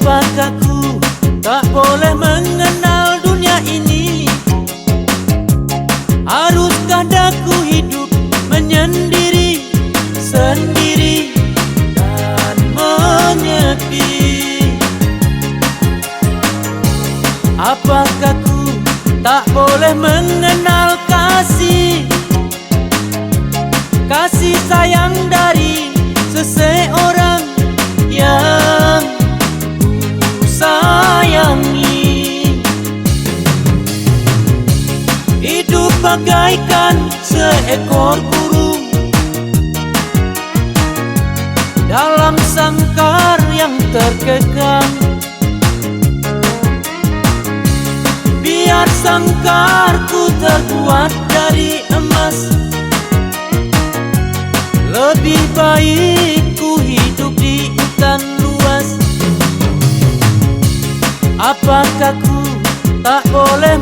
Apakah ku tak boleh mengenal dunia ini? Haruskah daku hidup menyendiri, sendiri dan menyepi? Apakah ku tak boleh mengenal kasih, kasih sayang dari seseorang yang ku sayangi? Hidup bagaikan seekor burung dalam sangkar yang terkekang. Biar sangkarku terbuat dari emas, lebih baik ku hidup di hutan luas. Apakah ku tak boleh